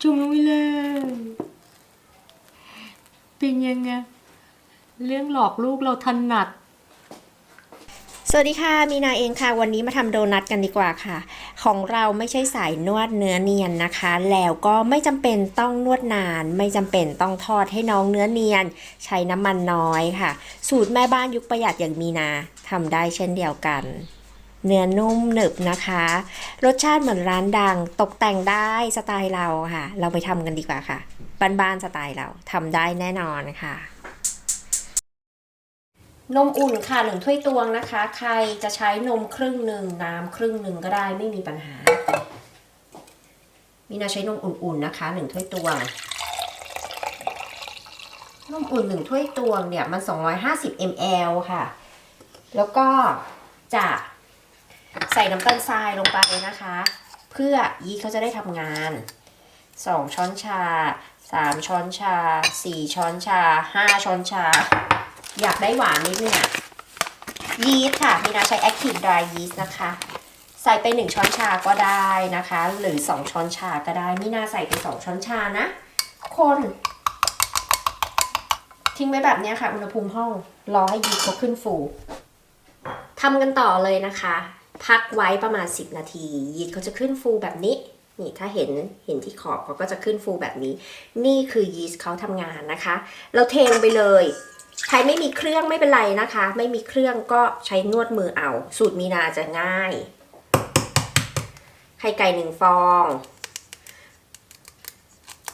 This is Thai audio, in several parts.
จุ่มลงไปเลยเป็นยังไงเรื่องหลอกลูกเราถนัดสวัสดีค่ะมีนาเองค่ะวันนี้มาทำโดนัทกันดีกว่าค่ะของเราไม่ใช่สายนวดเนื้อเนียนนะคะแล้วก็ไม่จำเป็นต้องนวดนานไม่จำเป็นต้องทอดให้น้องเนื้อเนียนใช้น้ำมันน้อยค่ะสูตรแม่บ้านยุคประหยัดอย่างมีนาทำได้เช่นเดียวกันเนื้อนุ่มหนึบนะคะรสชาติเหมือนร้านดังตกแต่งได้สไตล์เราค่ะเราไปทำกันดีกว่าค่ะบ้านๆสไตล์เราทำได้แน่นอนค่ะนมอุ่นค่ะ1 ถ้วยตวงนะคะใครจะใช้นมครึ่งหนึ่งน้ำครึ่งหนึ่งก็ได้ไม่มีปัญหามีนาใช้นมอุ่นๆนะคะ1 ถ้วยตวงนมอุ่น1 ถ้วยตวงเนี่ยมัน250 ml ค่ะแล้วก็จะใส่น้ำตาลทรายลงไปนะคะเพื่อยีสต์เขาจะได้ทำงาน2 ช้อนชา3 ช้อนชา4 ช้อนชา5 ช้อนชาอยากได้หวานนิดนึงอ่ะยีสต์ค่ะมีนาใช้ Active Dry Yeast นะคะใส่ไป1 ช้อนชาก็ได้นะคะหรือ2 ช้อนชาก็ได้มีนาใส่ไป2 ช้อนชานะคนทิ้งไว้แบบนี้ค่ะอุณหภูมิห้องรอให้ยีสต์เขาขึ้นฟูทำกันต่อเลยนะคะพักไว้ประมาณ10 นาทียีสต์เขาจะขึ้นฟูแบบนี้นี่ถ้าเห็นที่ขอบเขาก็จะขึ้นฟูแบบนี้นี่คือยีสต์เขาทำงานนะคะเราเทลงไปเลยใครไม่มีเครื่องไม่เป็นไรนะคะไม่มีเครื่องก็ใช้นวดมือเอาสูตรมีนาจะง่ายไข่ไก่1 ฟอง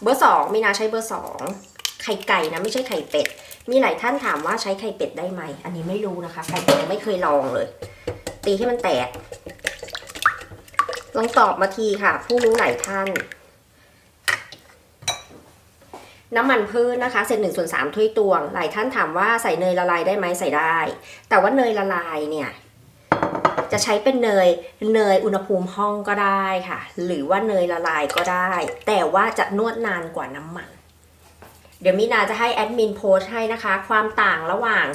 เบอร์ 2มีนาใช้เบอร์ 2ไข่ไก่นะไม่ใช่ไข่เป็ดมีหลายท่านถามว่าใช้ไข่เป็ดได้ไหมอันนี้ไม่รู้นะคะไข่เป็ดไม่เคยลองเลยตีให้มันแตกลองตอบมาทีค่ะผู้รู้หลายท่านน้ำมันพืชนะคะเศษ1/3 ถ้วยตวงหลายท่านถามว่าใส่เนยละลายได้ไหมใส่ได้แต่ว่าเนยละลายเนี่ยจะใช้เป็นเนยอุณหภูมิห้องก็ได้ค่ะหรือว่าเนยละลายก็ได้แต่ว่าจะนวดนานกว่าน้ำมันเดี๋ยวมินาจะให้แอดมินโพสต์ให้นะคะความต่างระหว่าง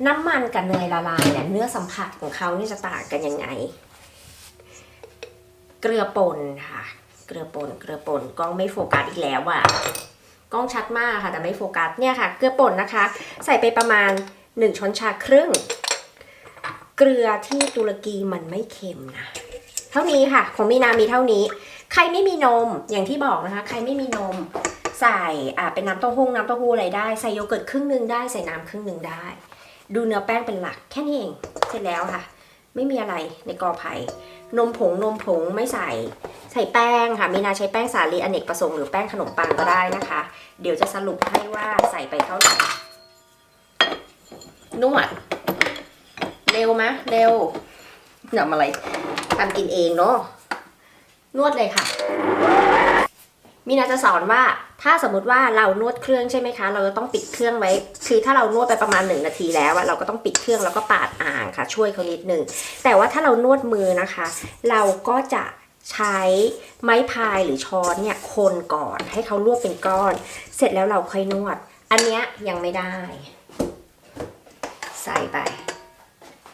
น้ำมันกับเนยละลายเนี่ยเนื้อสัมผัสของเขานี่จะต่างกันยังไงเกลือป่นค่ะเกลือป่นกล้องไม่โฟกัสอีกแล้วอ่ะกล้องชัดมากค่ะแต่ไม่โฟกัสเนี่ยค่ะเกลือป่นนะคะใส่ไปประมาณ1 ช้อนชาครึ่งเกลือที่ตุรกีมันไม่เค็มนะเท่านี้ค่ะของมีนามีเท่านี้ใครไม่มีนมอย่างที่บอกนะคะใครไม่มีนมใส่เป็นน้ำเต้าหู้อะไรได้ใส่โยเกิร์ตครึ่งนึงได้ใส่น้ำครึ่งนึงได้ดูเนื้อแป้งเป็นหลักแค่นี้เองเสร็จแล้วค่ะไม่มีอะไรในกอไผ่นมผงไม่ใส่แป้งค่ะมีนาใช้แป้งสาลีอเนกประสงค์หรือแป้งขนมปังก็ได้นะคะเดี๋ยวจะสรุปให้ว่าใส่ไปเท่าไหร่นวดเร็วไหมเร็วทำอะไรทำกินเองเนาะนวดเลยค่ะมีนาจะสอนว่าถ้าสมมติว่าเรานวดเครื่องใช่ไหมคะเราจะต้องปิดเครื่องไว้คือถ้าเรานวดไปประมาณ1 นาทีแล้วเราก็ต้องปิดเครื่องแล้วก็ปาดอ่างค่ะช่วยเขานิดนึงแต่ว่าถ้าเรานวดมือนะคะเราก็จะใช้ไม้พายหรือช้อนเนี่ยคนก่อนให้เขารวบเป็นก้อนเสร็จแล้วเราค่อยนวดอันเนี้ยยังไม่ได้ใส่ไป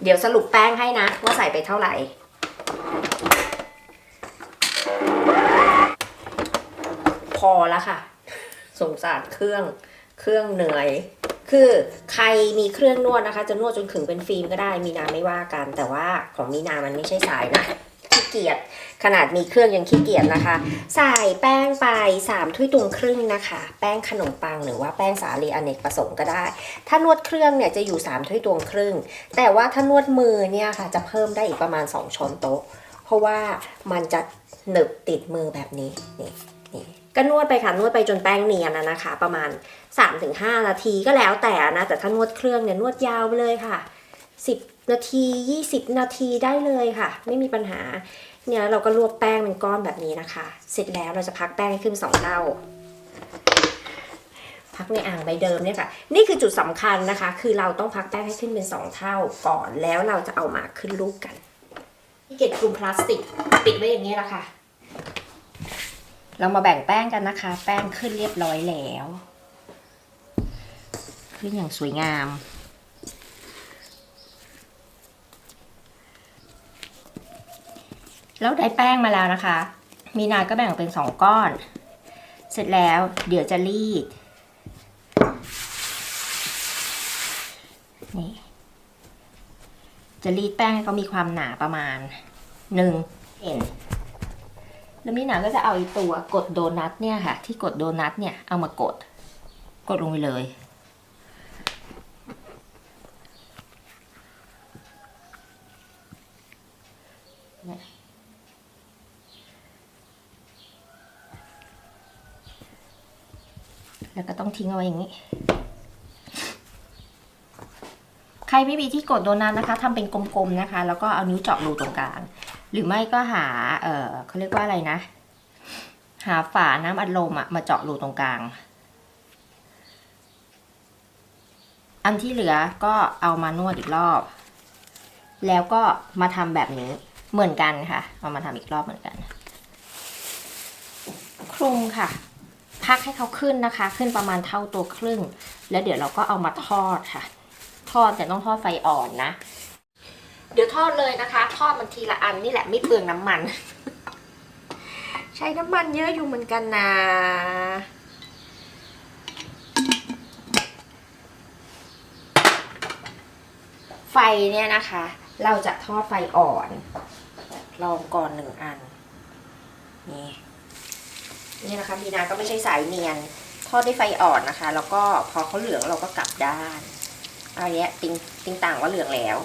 เดี๋ยวสรุปแป้งให้นะว่าใส่ไปเท่าไหร่พอแล้วค่ะสงสารเครื่องเหนื่อยคือใครมีเครื่องนวดนะคะจะนวดจนขึงเป็นฟิล์มก็ได้มีนาไม่ว่ากันแต่ว่าของมีนามันไม่ใช่สายนะขี้เกียจขนาดมีเครื่องยังขี้เกียจนะคะใส่แป้งไป3 ถ้วยตวงครึ่งนะคะแป้งขนมปังหรือว่าแป้งสาลีอเนกประสงค์ก็ได้ถ้านวดเครื่องเนี่ยจะอยู่3 ถ้วยตวงครึ่งแต่ว่าถ้านวดมือเนี่ยค่ะจะเพิ่มได้อีกประมาณ2 ช้อนโต๊ะเพราะว่ามันจะหนึบติดมือแบบนี้นี่ก็นวดไปค่ะนวดไปจนแป้งเนียนนะคะประมาณ 3-5 นาทีก็แล้วแต่นะแต่ถ้านวดเครื่องเนี่ยนวดยาวไปเลยค่ะ10 นาที20 นาทีได้เลยค่ะไม่มีปัญหาเนี่ยเราก็รวบแป้งเป็นก้อนแบบนี้นะคะเสร็จแล้วเราจะพักแป้งให้ขึ้น2 เท่าพักในอ่างใบเดิมเนี่ยค่ะนี่คือจุดสำคัญนะคะคือเราต้องพักแป้งให้ขึ้นเป็น2 เท่าก่อนแล้วเราจะเอามาขึ้นลูกกันที่เก็บคลุมพลาสติกปิดไว้อย่างนี้แหละค่ะเรามาแบ่งแป้งกันนะคะแป้งขึ้นเรียบร้อยแล้วขึ้นอย่างสวยงามแล้วได้แป้งมาแล้วนะคะมีนาก็แบ่งเป็น2 ก้อน เสร็จแล้วเดี๋ยวจะรีดนี่จะรีดแป้งให้เขามีความหนาประมาณ1 เซนแล้วมีหนาก็จะเอาไอ้ตัวกดโดนัทเนี่ยค่ะที่กดโดนัทเนี่ยเอามากดลงไปเลยแล้วก็ต้องทิ้งเอาไว้อย่างนี้ใครไม่มีที่กดโดนัทนะคะทำเป็นกลมๆนะคะแล้วก็เอานิ้วเจาะรูตรงกลางหรือไม่ก็หาเขาเรียกว่าอะไรนะหาฝาน้ำอัดลมมาเจาะรูตรงกลางอันที่เหลือก็เอามานวดอีกรอบแล้วก็มาทำแบบนี้เหมือนกันค่ะเอามาทำอีกรอบเหมือนกันคลุมค่ะพักให้เขาขึ้นนะคะขึ้นประมาณเท่าตัวครึ่งแล้วเดี๋ยวเราก็เอามาทอดค่ะทอดแต่ต้องทอดไฟอ่อนนะเดี๋ยวทอดเลยนะคะทอดมันทีละอันนี่แหละไม่เปลืองน้ำมัน ใช้น้ำมันเยอะอยู่เหมือนกันนะไฟเนี่ยนะคะเราจะทอดไฟอ่อนลองก่อน1 อันนี่นะคะมีนาก็ไม่ใช่สายเนียนทอดด้วยไฟอ่อนนะคะแล้วก็พอเขาเหลืองเราก็กลับด้านอันนี้ติงต่างว่าเหลืองแล้ว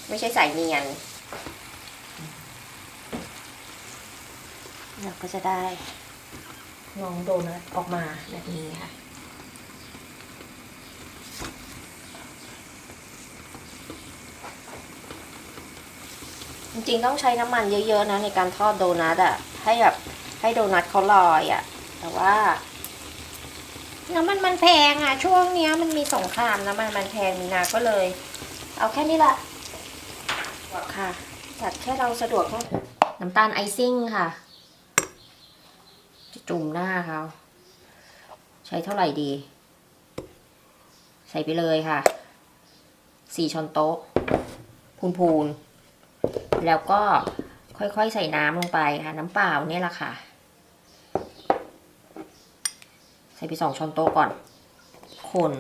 ไม่ใช่สายเนียนเราก็จะได้น้องโดนัทออกมาแบบนี้ค่ะจริงๆต้องใช้น้ำมันเยอะๆนะในการทอดโดนัทให้โดนัทเขาลอยแต่ว่าน้ำมันแพงช่วงนี้มันมีสงครามน้ำมันแพงมีนาก็เลยเอาแค่นี้ละค่ะจัดแค่เราสะดวกแค่น้ำตาลไอซิ่งค่ะจะจุ่มหน้าเขาใช้เท่าไหร่ดีใส่ไปเลยค่ะ4 ช้อนโต๊ะพูนๆแล้วก็ค่อยๆใส่น้ำลงไปค่ะน้ำเปล่าเนี่ยแหละค่ะใส่ไป2 ช้อนโต๊ะก่อนคน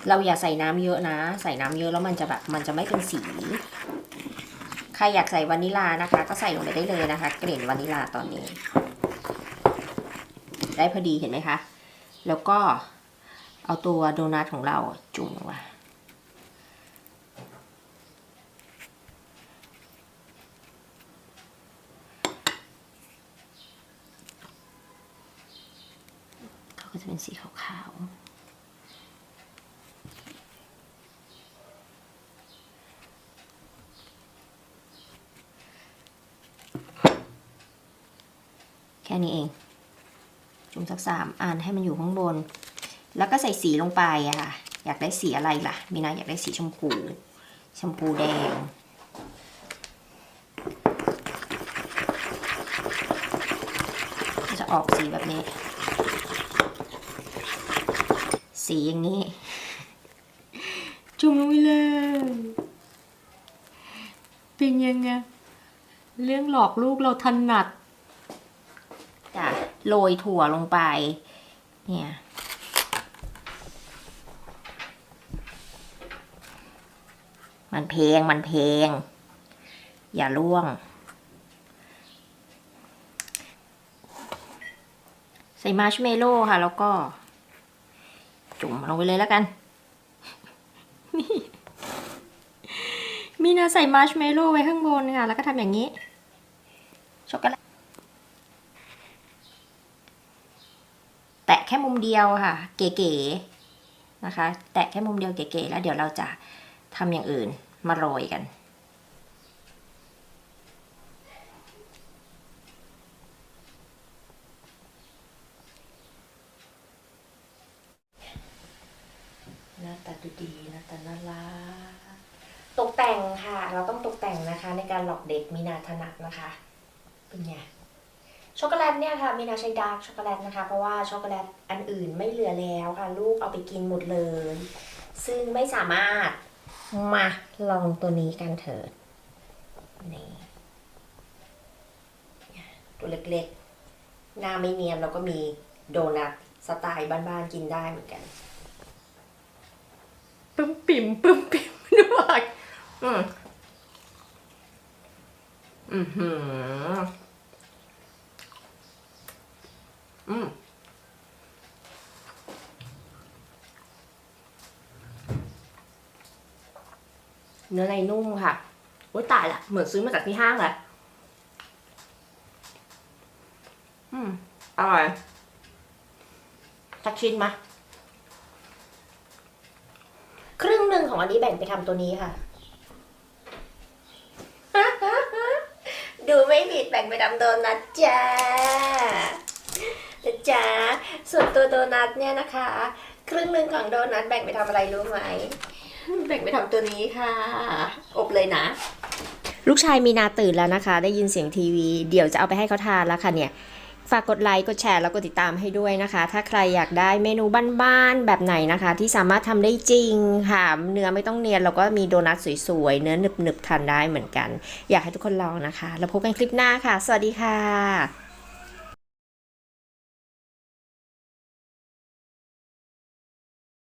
เราอย่าใส่น้ำเยอะนะใส่น้ำเยอะแล้วมันจะไม่เป็นสีใครอยากใส่วานิลานะคะก็ใส่ลงไปได้เลยนะคะกลิ่นวานิลาตอนนี้ได้พอดีเห็นไหมคะแล้วก็เอาตัวโดนัทของเราจุ่มลงไปเขาก็จะเป็นสีขาวๆแค่นี้เองจุ่มสัก3 อันให้มันอยู่ข้างบนแล้วก็ใส่สีลงไปค่ะอยากได้สีอะไรล่ะมีนาอยากได้สีชมพูแดงจะออกสีแบบนี้สีอย่างนี้จุ่มลงไปเลยเป็นยังไงเรื่องหลอกลูกเราถนัดจะโรยถั่วลงไปเนี่ยมันเพลงอย่าล่วงใส่มาร์ชเมลโล่ค่ะแล้วก็จุ่มลงไปเลยแล้วกันมีนาใส่มาร์ชเมลโล่ไว้ข้างบนค่ะแล้วก็ทำอย่างนี้ช็อกโกแลตแตะแค่มุมเดียวค่ะเก๋ๆนะคะแตะแค่มุมเดียวเก๋ๆแล้วเดี๋ยวเราจะทำอย่างอื่นมาโรยกันหน้าตาดูดีหน้าตาน่ารักตกแต่งค่ะเราต้องตกแต่งนะคะในการหลอกเด็กมีนาถนัดนะคะเป็นไงช็อกโกแลตเนี่ยค่ะมีนาใช้ดาร์กช็อกโกแลตนะคะเพราะว่าช็อกโกแลตอันอื่นไม่เหลือแล้วค่ะลูกเอาไปกินหมดเลยซึ่งไม่สามารถมาลองตัวนี้กันเถิด นี่ตัวเล็กๆหน้าไม่เนียนแล้วก็มีโดนัทสไตล์บ้านๆกินได้เหมือนกันปึ้มปิ่มปึ้มปิ่มด้วยเนื้อในนุ่มค่ะโอ๊ยตายละเหมือนซื้อมาจากที่ห้างเลยอร่อยสักชิ้นมาครึ่งหนึ่งของอันนี้แบ่งไปทำตัวนี้ค่ะ ดูไม่ผิดแบ่งไปทำโดนัทจ้าจ้าส่วนตัวโดนัทเนี่ยนะคะครึ่งหนึ่งของโดนัทแบ่งไปทำอะไรรู้ไหมแบ่งไปทำตัวนี้ค่ะอบเลยนะลูกชายมีนาตื่นแล้วนะคะ ได้ยินเสียงทีวีเดี๋ยวจะเอาไปให้เขาทานแล้วค่ะเนี่ยฝากกดไลค์กดแชร์แล้วกดติดตามให้ด้วยนะคะถ้าใครอยากได้เมนูบ้านๆแบบไหนนะคะที่สามารถทำได้จริงค่ะเนื้อไม่ต้องเนียนแล้วก็มีโดนัทสวยๆเนื้อหนึบๆทานได้เหมือนกันอยากให้ทุกคนลองนะคะแล้วพบกันคลิปหน้าค่ะสวัสดีค่ะ